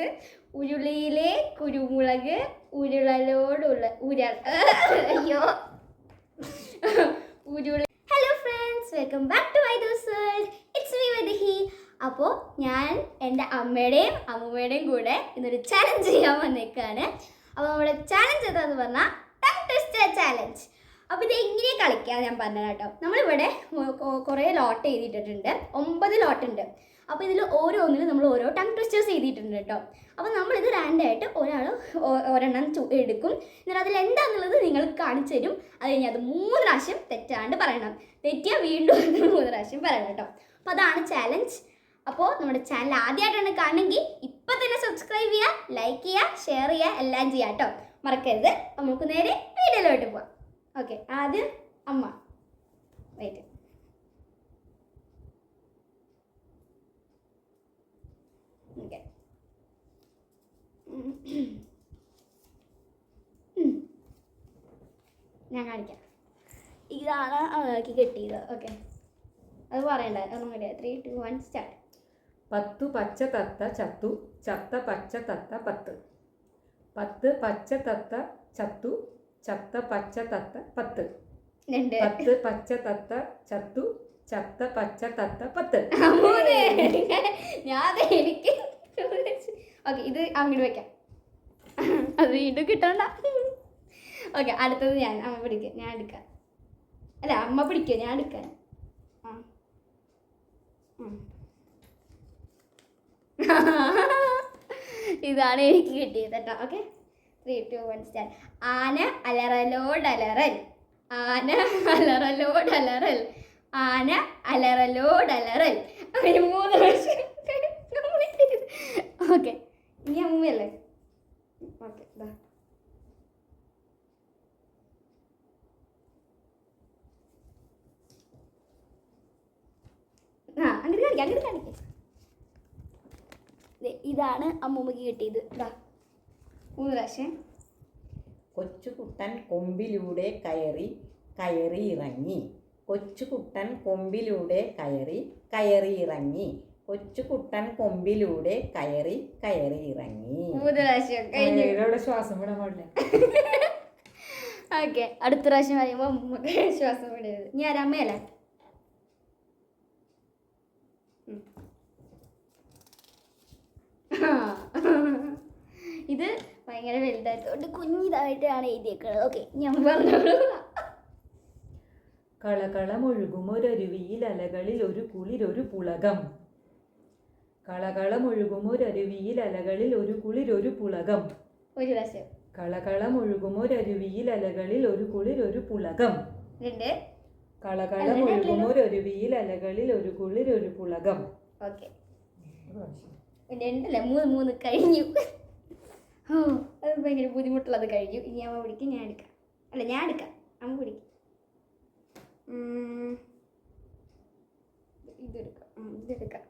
ഇത് ഉരുളിയിലെ കുരുമുളക് ഉരുളലോടുള്ള അയ്യോ ഉരുളി. Hello friends, welcome back to Vaidu's world. It's me Vadihi. അപ്പോൾ ഞാൻ എൻ്റെ അമ്മയുടെയും അമ്മൂമ്മയുടെയും കൂടെ ഇന്നൊരു ചാലഞ്ച് ചെയ്യാൻ വന്നേക്കാണ്. അപ്പോൾ നമ്മുടെ ചാലഞ്ച് എന്താണെന്ന് പറഞ്ഞാൽ ടങ് ട്വിസ്റ്റർ ചാലഞ്ച്. അപ്പോൾ ഇത് എങ്ങനെ കളിക്കാൻ ഞാൻ പറഞ്ഞത് കേട്ടോ. നമ്മളിവിടെ കുറേ ലോട്ട് എഴുതിയിട്ടിട്ടുണ്ട്, 9 ലോട്ടുണ്ട്. അപ്പോൾ ഇതിൽ ഓരോന്നിലും നമ്മൾ ഓരോ ടങ് ട്വിസ്റ്റേഴ്സ് എഴുതിയിട്ടുണ്ട് കേട്ടോ. അപ്പോൾ നമ്മളിത് റാൻഡായിട്ട് ഒരാൾ ഒരെണ്ണം എടുക്കും, എന്നിട്ട് അതിൽ എന്താണെന്നുള്ളത് നിങ്ങൾ കാണിച്ചു തരും. അത് കഴിഞ്ഞാൽ അത് 3 പ്രാവശ്യം തെറ്റാണ്ട് പറയണം. തെറ്റിയാൽ വീണ്ടും അത് 3 പ്രാവശ്യം പറയണം കേട്ടോ. അപ്പോൾ അതാണ് ചാലഞ്ച്. അപ്പോൾ നമ്മുടെ ചാനൽ ആദ്യമായിട്ടാണ് കാണണമെങ്കിൽ ഇപ്പം തന്നെ സബ്സ്ക്രൈബ് ചെയ്യുക, ലൈക്ക് ചെയ്യുക, ഷെയർ ചെയ്യുക, എല്ലാം ചെയ്യാം കേട്ടോ. മറക്കരുത്. നമുക്ക് നേരെ വീഡിയോയിലോട്ട് പോവാം. ഓക്കെ, ആദ്യം അമ്മ. വെയിറ്റ്. ഓക്കെ, ഞാൻ കാണിക്കാം. ഇതാണ് അവർക്ക് കിട്ടിയത്. ഓക്കെ, അത് പറയണ്ട. ഒന്നും കൂടി. 3, 2, 1 സ്റ്റാർട്ട്. 10 പച്ച തത്ത ചത്തു, ചത്ത പച്ച തത്ത 10. 10 പച്ച തത്ത ചത്തു, ചത്ത പച്ച തത്ത 10. 10 പച്ച തത്ത ചത്തു, ചത്ത പച്ച തത്ത 10. ഞാൻ എനിക്ക് ഓക്കെ, ഇത് അങ്ങോട്ട് വെക്കാം. അത് വീണ്ടും കിട്ടണ്ട. ഓക്കെ, അടുത്തത് ഞാൻ. അമ്മ പിടിക്കുക, ഞാൻ എടുക്കാം. അല്ല, അമ്മ പിടിക്കുക, ഞാൻ എടുക്കാൻ. ഇതാണ് എനിക്ക് കിട്ടിയത് കേട്ടോ. Okay, 3, 2, 1 start. ആന അലറലോടലറൽ, ആന അലറലോടലറൽ, ആന അലറലോടലറൽ. അങ്ങനെ 3 പ്രാവശ്യം. ഓക്കെ, ഇനി അമ്മയല്ലേ. ഓക്കെ, അങ്ങനെ കാണിക്കാം, അങ്ങനെ കാണിക്കാം. ഇതാണ് അമ്മൂമ്മക്ക് കിട്ടിയത്. 3 പ്രാവശ്യം. കൊച്ചുകുട്ടൻ കൊമ്പിലൂടെ കയറി കയറി ഇറങ്ങി, കൊച്ചുകുട്ടൻ കൊമ്പിലൂടെ കയറി കയറി ഇറങ്ങി, കൊച്ചുകുട്ടൻ കൊമ്പിലൂടെ കയറി കയറി ഇറങ്ങി. 3 പ്രാവശ്യം കഴിഞ്ഞു. ശ്വാസം വിടാൻ പാടില്ല. ഓക്കെ, അടുത്ത പ്രാവശ്യം പറയുമ്പോൾ അമ്മൂമ്മക്ക് ശ്വാസം വിടരുത്. ഞാൻ അമ്മയല്ലേ. ഇത് ഭയങ്കര വലുതായതുകൊണ്ട് കുഞ്ഞിതായിട്ടാണ് എഴുതിയേക്കുന്നത്. ഓക്കെ, ഞാൻ പറഞ്ഞോളൂ. കളകളമൊഴുകുമൊരരുവിയിൽ അലകളിൽ ഒരു കുളിരൊരു പുളകം. കളകളമൊഴുകുമൊരരുവിയിൽ അലകളിൽ ഒരു കുളിരൊരു പുളകം. 1 പ്രാവശ്യം. കളകളമൊഴുകുമൊരരുവിയിൽ അലകളിൽ ഒരു കുളിരൊരു പുളകം. 2. കളകളമൊഴുകുമൊരരുവിയിൽ അലകളിൽ ഒരു കുളിരൊരു പുളകം. ഓക്കെ, 2 അല്ല 3 കഴിഞ്ഞു. ഓ, അത് ഭയങ്കര ബുദ്ധിമുട്ടുള്ളത് കഴിഞ്ഞു. ഇനി അമ്മ പിടിക്കും, ഞാൻ എടുക്കാം. അല്ല, ഞാൻ എടുക്കാം, അമ്മ പിടിക്കും. ഇതെടുക്കാം, ഇതെടുക്കാം.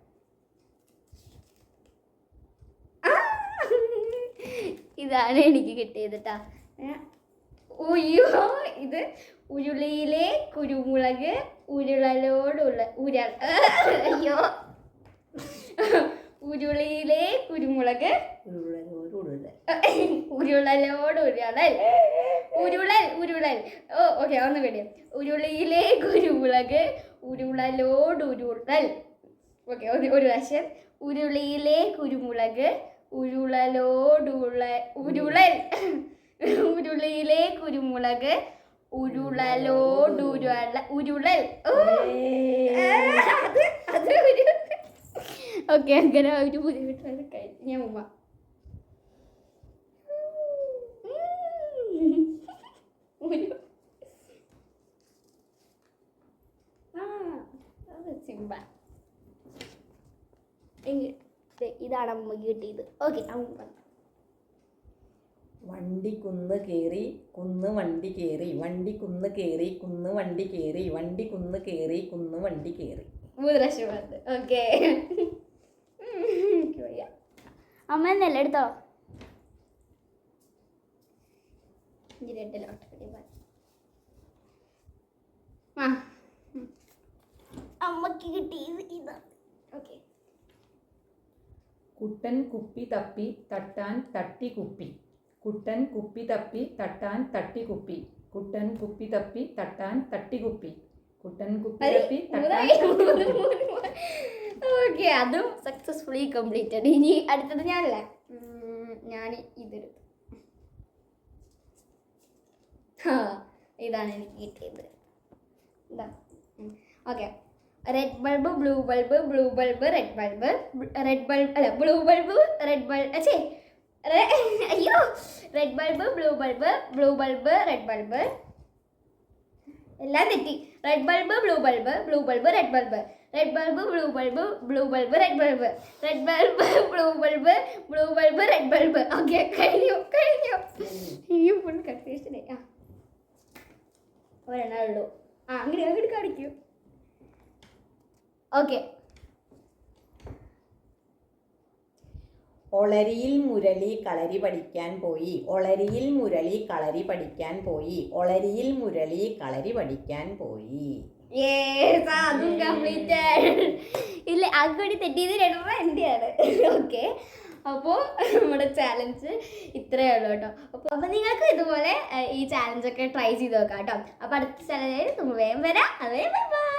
ഇതാണ് എനിക്ക് കിട്ടിയത് കേട്ടാ. അയ്യോ, ഇത് ഉരുളിയിലെ കുരുമുളക് ഉരുളലോടുള്ള അയ്യോ, ഉരുളിയിലെ കുരുമുളക് ഉരുളലോടുരുളൽ ഉരുളൽ. ഓ, ഓക്കെ, ഒന്ന് കൂടി. ഉരുളിയിലെ കുരുമുളക് ഉരുളലോടുരുളൽ. ഓക്കെ, 1 പ്രാവശ്യം. ഉരുളിയിലെ കുരുമുളക് ഉരുളലോടുരുളൽ. ഉരുളിയിലെ കുരുമുളക് ഉരുളൽ. അത് ഓക്കെ, അങ്ങനെ ഒരു ബുദ്ധിമുട്ടാണ് കഴിഞ്ഞു. ഞാൻ ഉമ്മ. ഇതാണ് അമ്മക്ക് കിട്ടിയത്. ഓക്കെ, അമ്മ. വണ്ടി കുന്ന് കയറി കുന്ന് വണ്ടി കയറി, വണ്ടി കുന്ന് കയറി കുന്ന് വണ്ടി കയറി, വണ്ടി കുന്ന് കയറി കുന്ന് വണ്ടി കയറി. 3 പ്രാവശ്യം വന്നത്. ഓക്കെ, അമ്മ എന്നല്ല എടുത്തോ. ഇനി 2 ലോട്ട്. അമ്മക്ക് കിട്ടിയത് ഇതാണ്. ഓക്കെ, കുട്ടൻ കുപ്പി തപ്പി തട്ടാൻ തട്ടി കുപ്പി. കുട്ടൻ കുപ്പി തപ്പി തട്ടാൻ തട്ടി കുപ്പി. കുട്ടൻ കുപ്പി തപ്പി തട്ടാൻ തട്ടി കുപ്പി. കുട്ടൻ കുപ്പി തപ്പി തട്ടാൻ തട്ടി കുപ്പി. ഓക്കെ, അതും സക്സസ്ഫുള്ളി കംപ്ലീറ്റഡ്. ഇനി അടുത്തത് ഞാനല്ലേ, ഞാൻ ഇതെടുത്തു. ഇതാണ് എനിക്ക് കിട്ടിയത്. ഇതാ. Okay, red bulb blue bulb blue bulb red bulb red bulb അല്ല ബ്ലൂ ബൾബ് റെഡ് ബൾബ് അയ്യോ red bulb blue bulb blue bulb red bulb എല്ലാം തെറ്റി. Red bulb blue bulb blue bulb red bulb red bulb blue bulb blue bulb red bulb red bulb blue bulb blue bulb red bulb. Okay, കഴിഞ്ഞു. ഇനിയും full കൺഫ്യൂഷനായി. ഒരെണ്ണേ ഉള്ളൂ. അങ്ങനെ അങ്ങോട്ട് കാണിക്കൂ. Okay, ഒളരിയിൽ Murali കളരി പഠിക്കാൻ പോയി. ഒളരിയിൽ മുരളി കളരി പഠിക്കാൻ പോയി. ഒളരിയിൽ മുരളി കളരി പഠിക്കാൻ പോയി. അതും കംപ്ലീറ്റഡ്. ഇല്ല, അങ്ങോട്ട് തെറ്റിയത് രണ്ടും എൻ്റെയാണ്. ഓക്കെ, അപ്പോൾ നമ്മുടെ ചാലഞ്ച് ഇത്രയേ ഉള്ളൂ കേട്ടോ. അപ്പോൾ നിങ്ങൾക്ക് ഇതുപോലെ ഈ ചാലഞ്ചൊക്കെ ട്രൈ ചെയ്ത് നോക്കാം കേട്ടോ. അപ്പോൾ അടുത്ത ചാലഞ്ച് നമ്മൾ വേഗം വരാം. അതുവരെ ബൈ ബൈ.